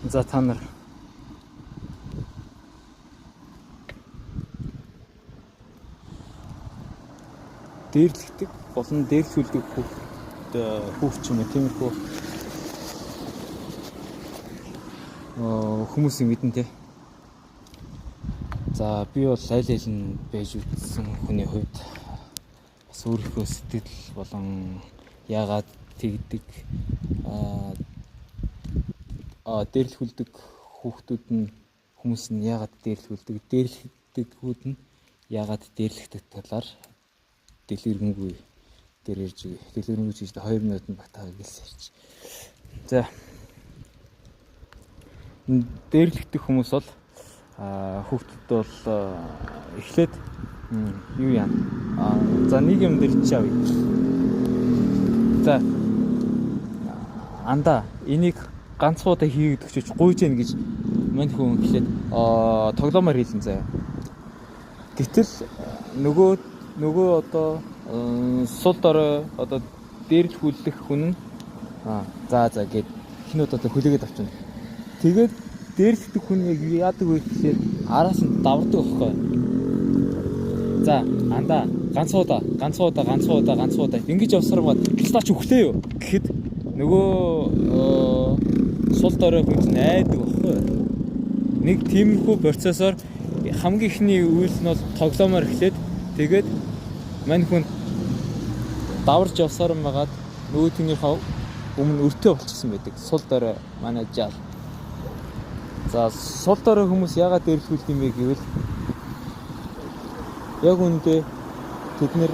За та нар дээрлэгдэг болон дээрлүүлдэг хүүхч юм уу тиймэрхүү хүмүүсийн мэдэн те. За би бол аль аль нь байж үзсэн хүний хувьд бас өөрийнхөө сэтгэл болон яагаад тэгдэг дээрлүүлдэг хүүхдүүд нь хүмүүс нь яагаад дээрлэгдэггүүд нь яагаад дээрлэгдэх талаар дэлгэрэнгүй дээр ярьж дэлгэрэнгүй гэж 2 минутанд багтаага гэлсэн ярьж. За дээрлэгдэх хүмүүс бол хүүхдүүд бол эхлээд юу яа. За нэг юм дээр чи авъя. За анда энийг ганцуудаа хийгээд өгчөж гуйж яах гэж мань хүн эхлээд тоглоомоор хэлэн заяа. Гэтэл нөгөө одоо сул дорой одоо дээрлүүлэх хүн за гэд хинүүд одоо хүлээгээд авчихна. Тэгээд дээрлэгдэх хүн яадаг вэ гэхээр араас нь давардаг байхгүй. За анда ганцуудаа ингэж явсараад стач өглөө юу гэхэд нөгөө сул дорой хүн найдаг байхгүй. Нэг тиймэрхүү процессор хамгийн ихний үйл нь бол тоглоомоор эхлээд тэгээд мань хүн даварж явсаар байгаад нөгөө тэнийхээ өмнө өртөө болчихсон байдаг. Сул дорой манай жаал. За сул дорой хүмүүс яагаад дээрлүүлдэг юм бэ гэвэл яг үүндээ тэд нэр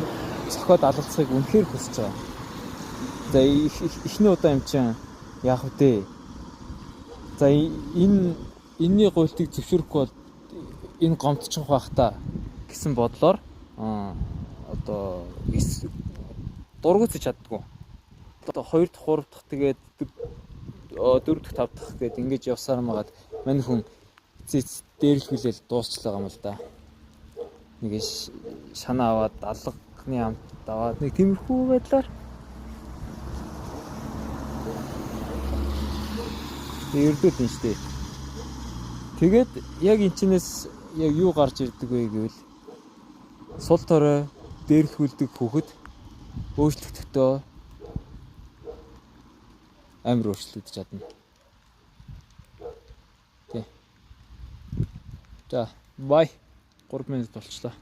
цохиод алалцахыг үнэхээр хүсэж байгаа. За эхний удаа юм чинь яах вэ? За энэний гуйлтыг зөвшөөрөхгүй бол энэ гомдчих байх та гэсэн бодлоор одоо дургуцж чаддгүй. Одоо 2 дахь 3 дахь тэгээд 4 дахь 5 дахь гээд ингэж явсаар магаад мань хүн дээрлүүлэл дуусчлаа юм л да. Нэг шанаа аваад алганы амт аваад нэг тиймэрхүү байдлаар эрдүүлэн штэ. Тэгээд яг энэчнээс яг юу гарч ирдэг вэ гэвэл сул дорой дээрлүүлдэг хүүхэд өөрчлөгдөхдөө амар өөрчлөгдөж чадна. Тэ. За бай 3 минут болчлоо.